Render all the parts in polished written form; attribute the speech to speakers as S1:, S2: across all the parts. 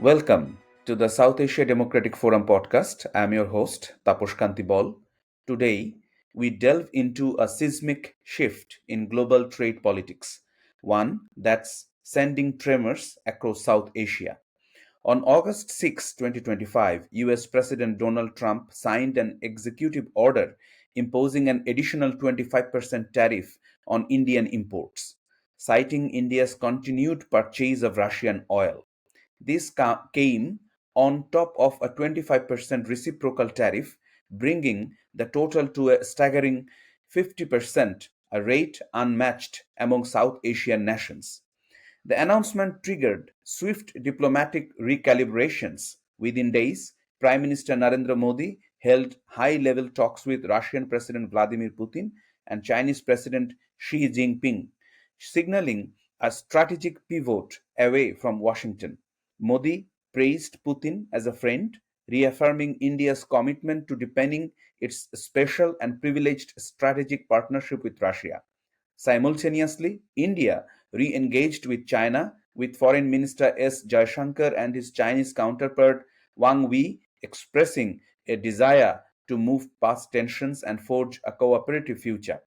S1: Welcome to the South Asia Democratic Forum podcast. I'm your host, Tapas Kanti Baul. Today, we delve into a seismic shift in global trade politics, one that's sending tremors across South Asia. On August 6, 2025, US President Donald Trump signed an executive order imposing an additional 25% tariff on Indian imports, citing India's continued purchase of Russian oil. This came on top of a 25% reciprocal tariff, bringing the total to a staggering 50%, a rate unmatched among South Asian nations. The announcement triggered swift diplomatic recalibrations. Within days, Prime Minister Narendra Modi held high level talks with Russian President Vladimir Putin and Chinese President Xi Jinping, signaling a strategic pivot away from Washington. Modi praised Putin as a friend, reaffirming India's commitment to deepening its special and privileged strategic partnership with Russia. Simultaneously, India re engaged with China, with Foreign Minister S. Jaishankar and his Chinese counterpart Wang Yi expressing a desire to move past tensions and forge a cooperative future.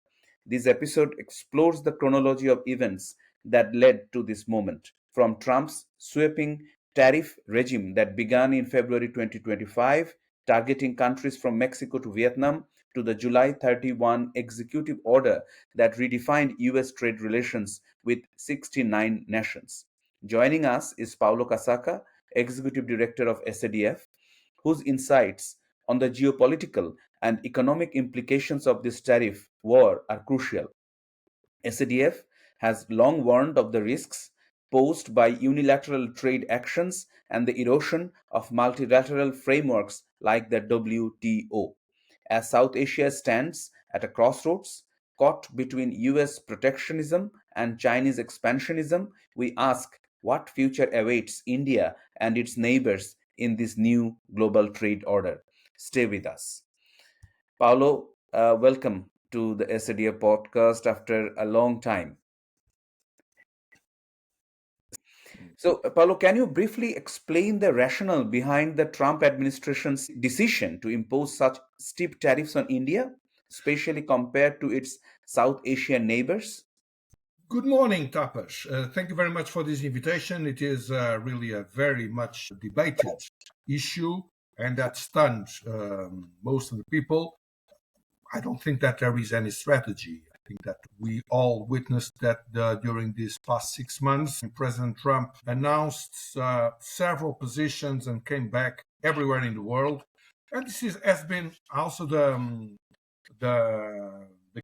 S1: This episode explores the chronology of events that led to this moment, from Trump's sweeping tariff regime that began in February 2025, targeting countries from Mexico to Vietnam, to the July 31 executive order that redefined US trade relations with 69 nations. Joining us is Paulo Casaca, Executive Director of SADF, whose insights on the geopolitical and economic implications of this tariff war are crucial. SADF has long warned of the risks posed by unilateral trade actions and the erosion of multilateral frameworks like the WTO. As South Asia stands at a crossroads, caught between US protectionism and Chinese expansionism, we ask what future awaits India and its neighbors in this new global trade order. Stay with us. Paulo, welcome to the SADF podcast after a long time. So, Paulo, can you briefly explain the rationale behind the Trump administration's decision to impose such steep tariffs on India, especially compared to its South Asian neighbors?
S2: Good morning, Tapas. Thank you very much for this invitation. It is really a very much debated issue, and that stunned most of the people. I don't think that there is any strategy. I think that we all witnessed that during these past 6 months. President Trump announced several positions and came back everywhere in the world. And has been also the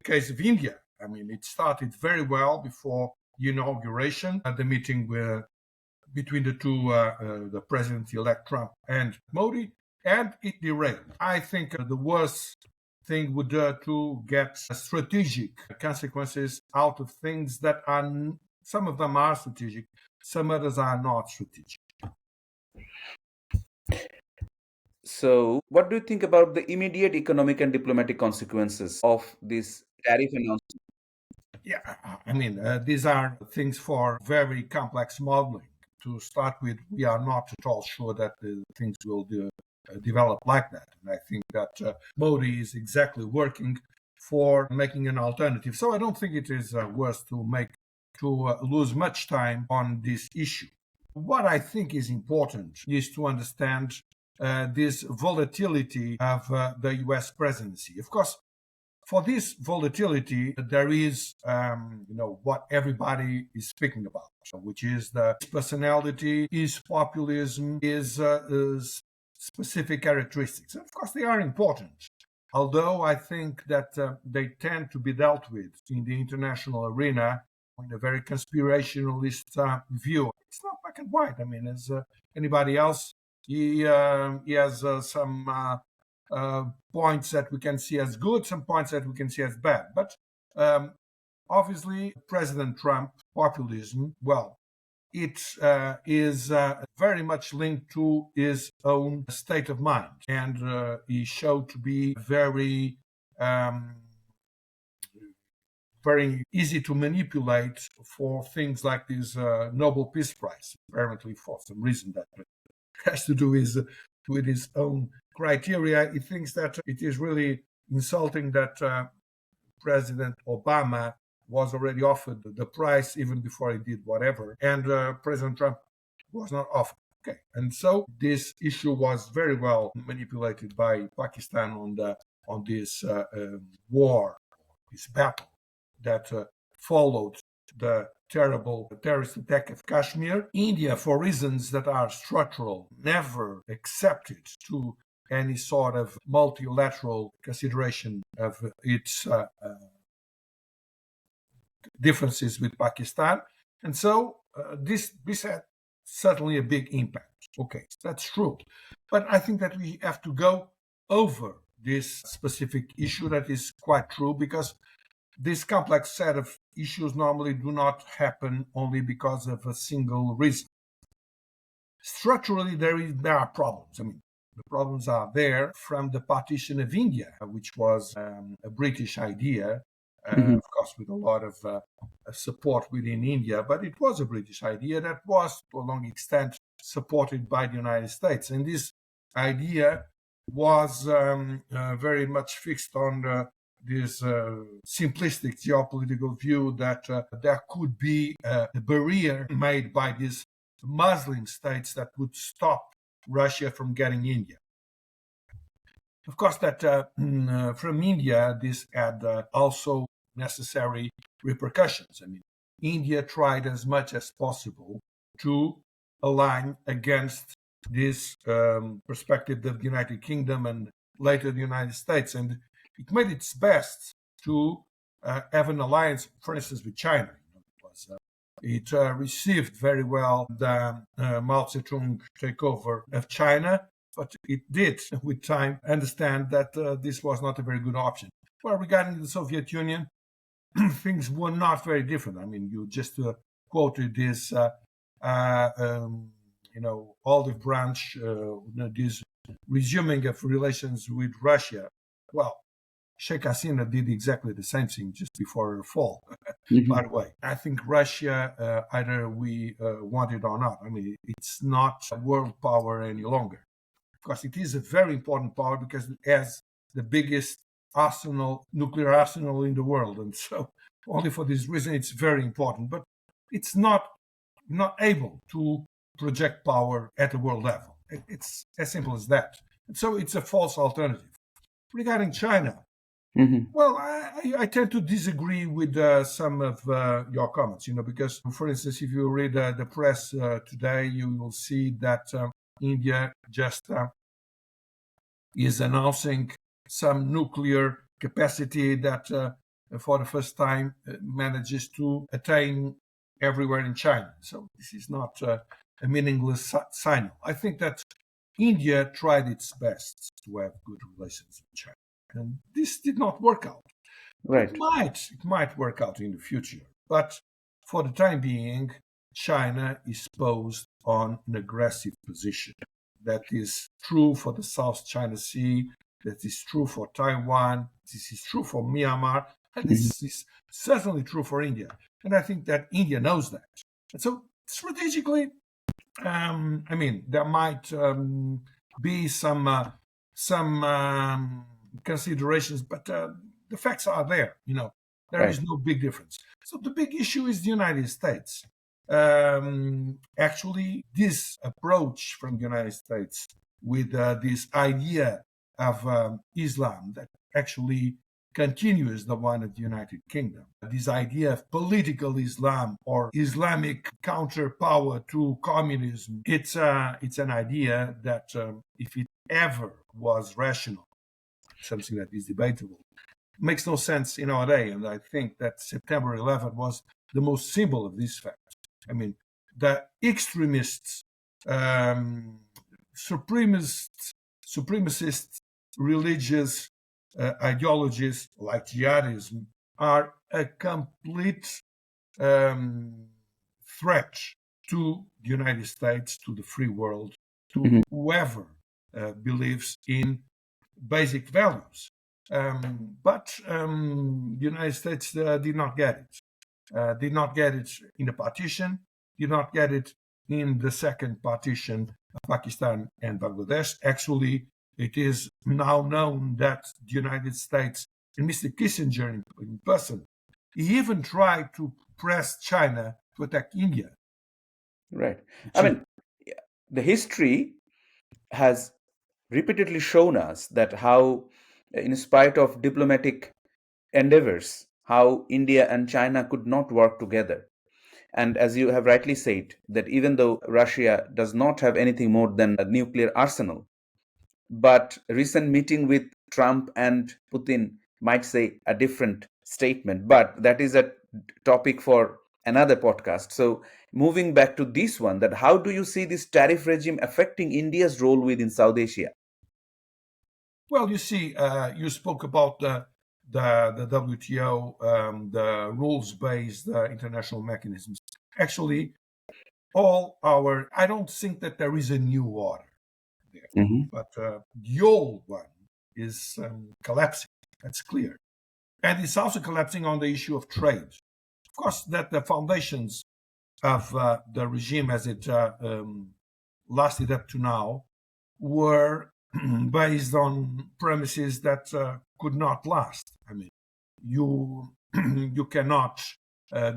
S2: case of India. I mean, it started very well before the inauguration at the meeting between the two, the president-elect Trump and Modi, and it derailed. I think the worst thing would to get strategic consequences out of things that are, some of them are strategic, some others are not strategic.
S1: So, what do you think about the immediate economic and diplomatic consequences of this tariff announcement?
S2: Yeah, I mean, these are things for very complex modeling. To start with, we are not at all sure that things will develop like that. And I think that Modi is exactly working for making an alternative. So I don't think it is worth to lose much time on this issue. What I think is important is to understand this volatility of the US presidency. Of course, for this volatility, there is, what everybody is speaking about, which is the personality, is populism, is specific characteristics. And of course, they are important. Although I think that they tend to be dealt with in the international arena in a very conspirationalist view. It's not black and white. I mean, as anybody else, he has some points that we can see as good, some points that we can see as bad. But obviously, President Trump, populism, well, it is very much linked to his own state of mind. And he showed to be very easy to manipulate for things like this Nobel Peace Prize, apparently for some reason that has to do with his own criteria. He thinks that it is really insulting that President Obama was already offered the price even before he did whatever, and President Trump was not offered. Okay, and so this issue was very well manipulated by Pakistan on this war, this battle that followed the terrible terrorist attack of Kashmir. India, for reasons that are structural, never accepted to any sort of multilateral consideration of its differences with Pakistan. And so this had certainly a big impact. Okay, that's true. But I think that we have to go over this specific issue. That is quite true, because this complex set of issues normally do not happen only because of a single reason. Structurally, there are problems. I mean, the problems are there from the partition of India, which was a British idea, of course, with a lot of support within India, but it was a British idea that was, to a long extent, supported by the United States. And this idea was very much fixed on this simplistic geopolitical view that there could be a barrier made by these Muslim states that would stop Russia from getting India. Of course, that from India, this had also necessary repercussions. I mean, India tried as much as possible to align against this perspective of the United Kingdom and later the United States, and it made its best to have an alliance, for instance, with China. It received very well the Mao Zedong takeover of China, but it did, with time, understand that this was not a very good option. Well, regarding the Soviet Union, things were not very different. I mean, you just quoted this, olive branch, this resuming of relations with Russia. Well, Sheikh Hasina did exactly the same thing just before her fall. By the way, I think Russia, either we want it or not, I mean, it's not a world power any longer. Of course, it is a very important power because it has the biggest nuclear arsenal in the world. And so only for this reason, it's very important. But it's not able to project power at the world level. It's as simple as that. And so it's a false alternative. Regarding China, well, I tend to disagree with some of your comments, because, for instance, if you read the press today, you will see that India just is announcing some nuclear capacity that, for the first time, manages to attain everywhere in China. So this is not a meaningless signal. I think that India tried its best to have good relations with China. And this did not work out.
S1: Right.
S2: It might work out in the future. But for the time being, China is posed on an aggressive position. That is true for the South China Sea. That is true for Taiwan. This is true for Myanmar. And this is certainly true for India. And I think that India knows that. And so strategically, there might be some considerations, but the facts are there. There is no big difference. So the big issue is the United States. Actually, this approach from the United States with this idea of Islam that actually continues the one of the United Kingdom. This idea of political Islam or Islamic counterpower to communism, it's an idea that if it ever was rational, something that is debatable, makes no sense in our day. And I think that September 11th was the most symbol of this fact. I mean, the extremists, supremacist religious ideologies like jihadism are a complete threat to the United States, to the free world, to whoever believes in basic values. But the United States did not get it. Did not get it in the partition, did not get it in the second partition Pakistan and Bangladesh. Actually, it is now known that the United States and Mr. Kissinger in person, he even tried to press China to attack India.
S1: Right. I mean, the history has repeatedly shown us that how, in spite of diplomatic endeavors, how India and China could not work together. And as you have rightly said, that even though Russia does not have anything more than a nuclear arsenal, but recent meeting with Trump and Putin might say a different statement. But that is a topic for another podcast. So moving back to this one, that how do you see this tariff regime affecting India's role within South Asia?
S2: Well, you see, you spoke about the WTO, the rules-based international mechanisms. Actually, I don't think that there is a new order there, but the old one is collapsing. That's clear. And it's also collapsing on the issue of trade. Of course, that the foundations of the regime as it lasted up to now were based on premises that could not last. I mean, you you cannot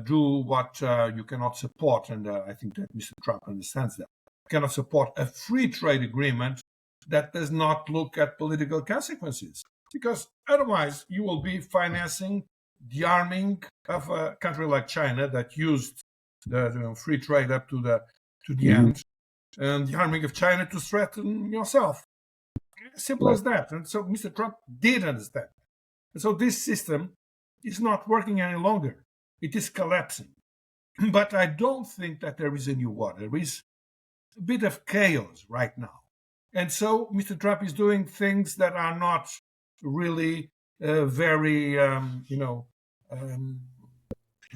S2: do what you cannot support, and I think that Mr. Trump understands that. You cannot support a free trade agreement that does not look at political consequences, because otherwise you will be financing the arming of a country like China that used the free trade up to the end, and the arming of China to threaten yourself. Simple as that. And so Mr. Trump did understand. And so this system is not working any longer. It is collapsing. But I don't think that there is a new order. There is a bit of chaos right now. And so Mr. Trump is doing things that are not really very,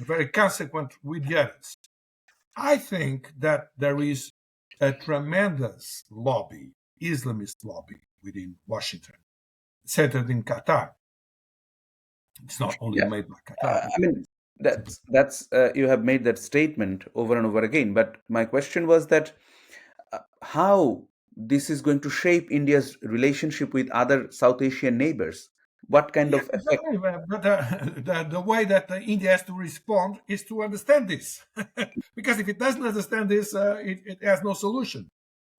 S2: very consequent with the others. I think that there is a tremendous lobby, Islamist lobby, within Washington, centered in Qatar. It's not only made by Qatar.
S1: I mean, that's you have made that statement over and over again. But my question was that how this is going to shape India's relationship with other South Asian neighbors. What kind of effect?
S2: Exactly. But the way that India has to respond is to understand this. Because if it doesn't understand this, it has no solution.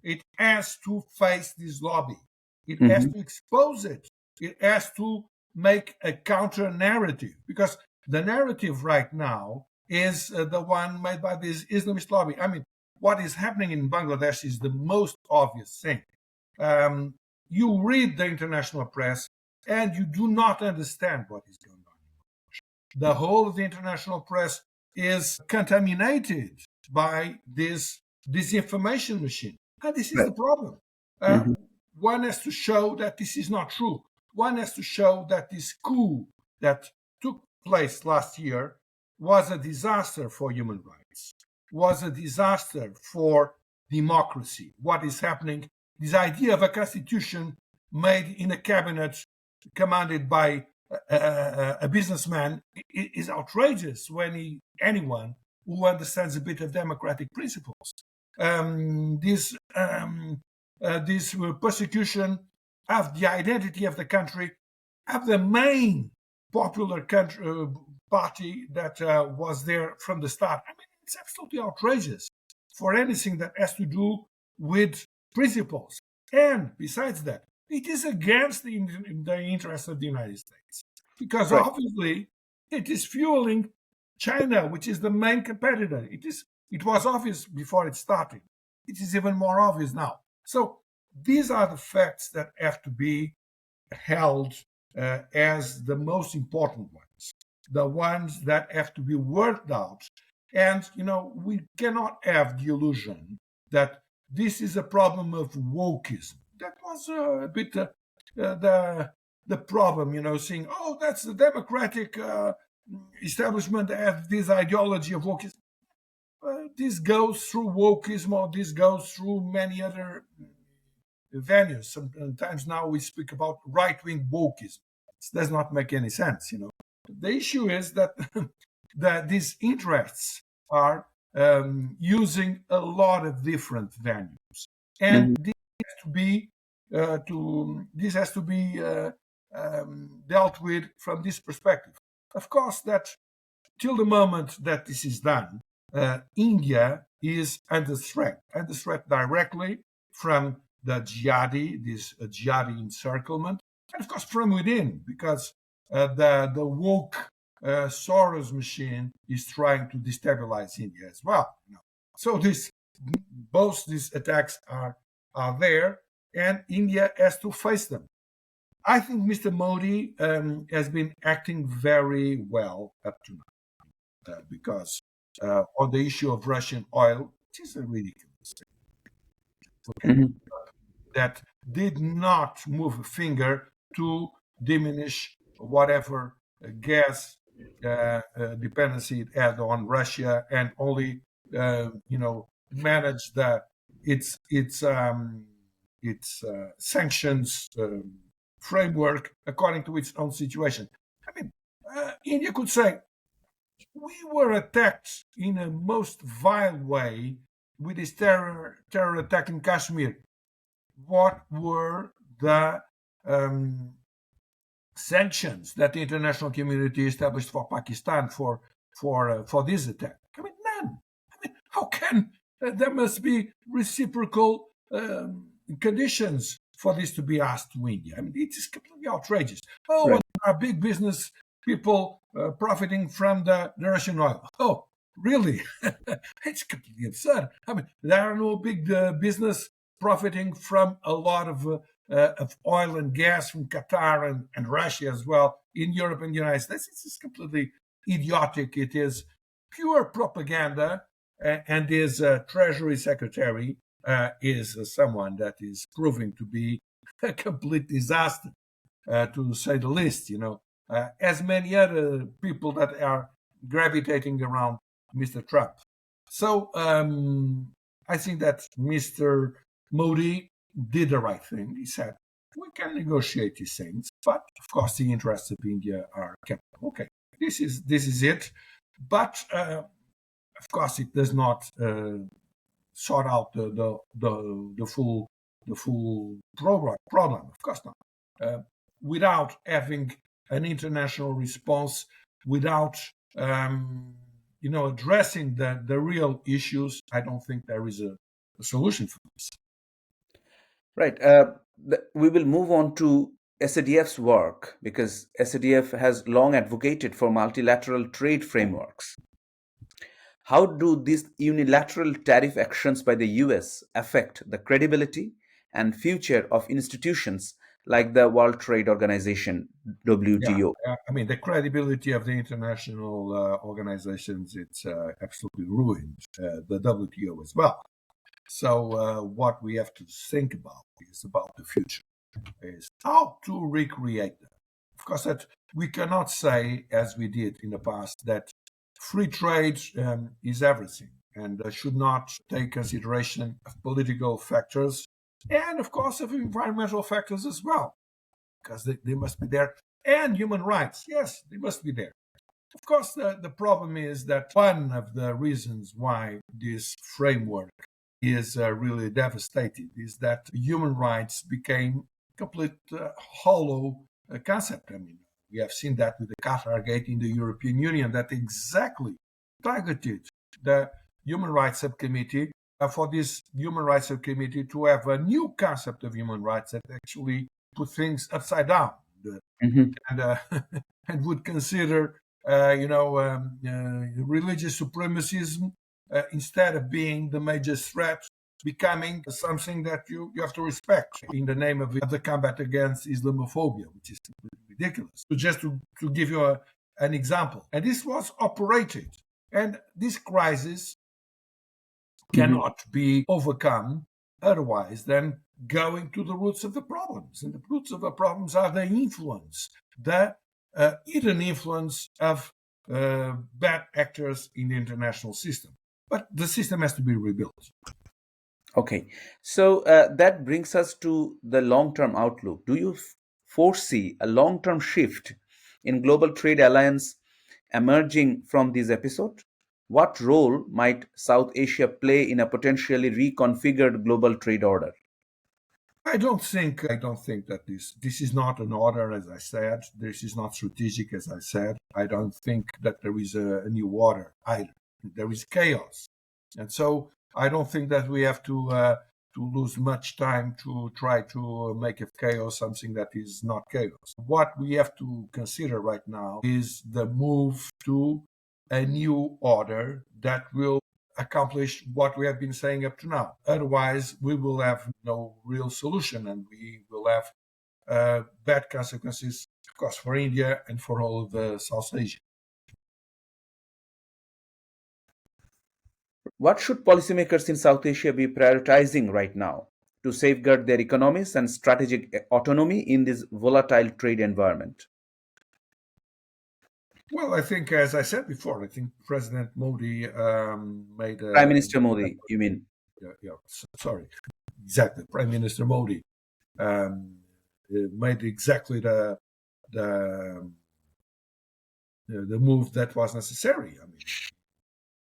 S2: It has to face this lobby. It has to expose it. It has to make a counter narrative, because the narrative right now is the one made by this Islamist lobby. I mean, what is happening in Bangladesh is the most obvious thing. You read the international press and you do not understand what is going on. The whole of the international press is contaminated by this disinformation machine. And this is the problem. One has to show that this is not true. One has to show that this coup that took place last year was a disaster for human rights, was a disaster for democracy. What is happening, this idea of a constitution made in a cabinet commanded by a businessman is outrageous when anyone who understands a bit of democratic principles. This persecution of the identity of the country, of the main popular party that was there from the start. I mean, it's absolutely outrageous for anything that has to do with principles. And besides that, it is against the interests of the United States, because obviously it is fueling China, which is the main competitor. It was obvious before it started. It is even more obvious now. So these are the facts that have to be held as the most important ones, the ones that have to be worked out. And, we cannot have the illusion that this is a problem of wokeism. That was a bit the problem, saying, oh, that's the democratic establishment that has this ideology of wokeism. This goes through wokeism, or this goes through many other venues. Sometimes now we speak about right-wing wokeism. This does not make any sense. The issue is that that these interests are using a lot of different venues, and
S1: Mhm.
S2: this has to be dealt with from this perspective. Of course, that till the moment that this is done, India is under threat directly from the jihadi, this jihadi encirclement, and of course from within, because the woke Soros machine is trying to destabilize India as well. So both these attacks are there, and India has to face them. I think Mr. Modi has been acting very well up to now, because on the issue of Russian oil, it is a ridiculous thing. Okay,
S1: Mhm.
S2: that did not move a finger to diminish whatever gas dependency it had on Russia, and only manage its sanctions framework according to its own situation. I mean, India could say we were attacked in a most vile way with this terror attack in Kashmir. What were the um, sanctions that the international community established for Pakistan for this attack? I mean, none. I mean, how can there must be reciprocal conditions for this to be asked to India? I mean, it is completely outrageous. Oh,
S1: Right.
S2: and there are big business people profiting from the Russian oil. Oh, really? It's completely absurd. I mean, there are no big business profiting from a lot of oil and gas from Qatar and Russia as well in Europe and the United States. It's completely idiotic. It is pure propaganda, and his Treasury Secretary is someone that is proving to be a complete disaster, to say the least. As many other people that are gravitating around Mr. Trump. So I think that Mr. Modi did the right thing. He said, we can negotiate these things, but of course the interests of India are kept. Okay, this is it. But of course it does not sort out the full problem. Of course not. Without having an international response, without addressing the real issues, I don't think there is a solution for this.
S1: Right. We will move on to SADF's work because SADF has long advocated for multilateral trade frameworks. How do these unilateral tariff actions by the US affect the credibility and future of institutions like the World Trade Organization,
S2: Yeah,
S1: WTO?
S2: I mean the credibility of the international organizations, it's absolutely ruined. The WTO as well. So what we have to think about is about the future, is how to recreate that. Of course, that we cannot say, as we did in the past, that free trade is everything and should not take consideration of political factors and, of course, of environmental factors as well, because they must be there. And human rights, yes, they must be there. Of course, the problem is that one of the reasons why this framework is really devastated is that human rights became complete hollow concept. I mean, we have seen that with the Qatar Gate in the European Union that exactly targeted the Human Rights Subcommittee for this Human Rights Subcommittee to have a new concept of human rights that actually put things upside down
S1: Mhm.
S2: and and would consider religious supremacism instead of being the major threat, becoming something that you have to respect in the name of the combat against Islamophobia, which is ridiculous. So just to give you an example, and this was operated, and this crisis
S1: Mhm.
S2: cannot be overcome otherwise than going to the roots of the problems. And the roots of the problems are the influence, the hidden influence of bad actors in the international system. But the system has to be rebuilt.
S1: Okay, so that brings us to the long term outlook. Do you foresee a long term shift in global trade alliance emerging from this episode? What role might South Asia play in a potentially reconfigured global trade order?
S2: I don't think that this is not an order, as I said. This is not strategic, as I said. I don't think that there is a new order either. There is chaos, and so I don't think that we have to lose much time to try to make of chaos something that is not chaos. What we have to consider right now is the move to a new order that will accomplish what we have been saying up to now. Otherwise, we will have no real solution and we will have bad consequences, of course, for India and for all of South Asia.
S1: What should policymakers in South Asia be prioritizing right now to safeguard their economies and strategic autonomy in this volatile trade environment?
S2: Well, I think, as I said before, I think President Modi made
S1: Prime Minister Modi, you mean?
S2: sorry, exactly. Prime Minister Modi made exactly the move that was necessary. I mean,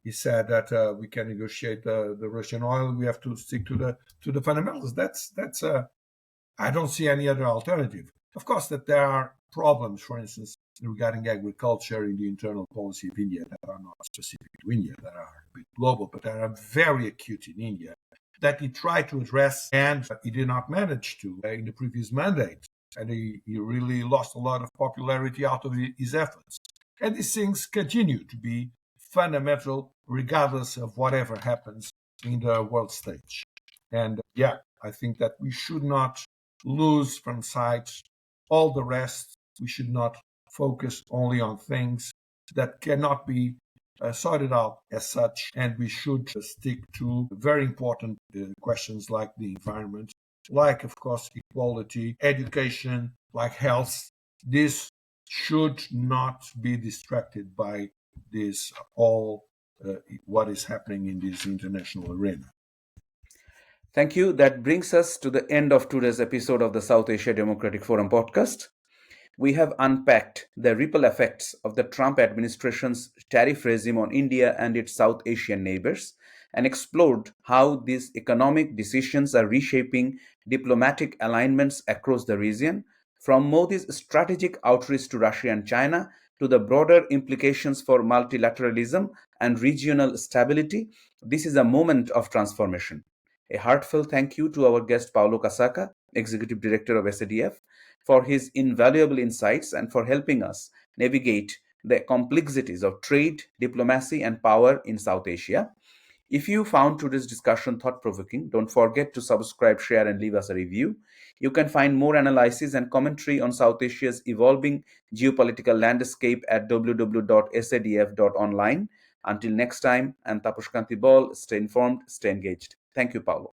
S2: he said that we can negotiate the Russian oil. We have to stick to the fundamentals. That's I don't see any other alternative. Of course, that there are problems, for instance, regarding agriculture in the internal policy of India that are not specific to India, that are a bit global, but that are very acute in India, that he tried to address and he did not manage to in the previous mandate. And he really lost a lot of popularity out of his efforts. And these things continue to be fundamental regardless of whatever happens in the world stage. And I think that we should not lose from sight all the rest. We should not focus only on things that cannot be sorted out as such, and we should stick to very important questions like the environment, like, of course, equality, education, like health. This should not be distracted by this all what is happening in this international arena.
S1: Thank you. That brings us to the end of today's episode of the South Asia Democratic Forum podcast. We have unpacked the ripple effects of the Trump administration's tariff regime on India and its South Asian neighbors and explored how these economic decisions are reshaping diplomatic alignments across the region, from Modi's strategic outreach to Russia and China to the broader implications for multilateralism and regional stability. This is a moment of transformation. A heartfelt thank you to our guest Paulo Casaca, Executive Director of SADF, for his invaluable insights and for helping us navigate the complexities of trade, diplomacy, and power in South Asia. If you found today's discussion thought provoking, don't forget to subscribe, share, and leave us a review. You can find more analysis and commentary on South Asia's evolving geopolitical landscape at www.sadf.online. Until next time, I'm Tapas Kanti Baul. Stay informed, stay engaged. Thank you, Paulo.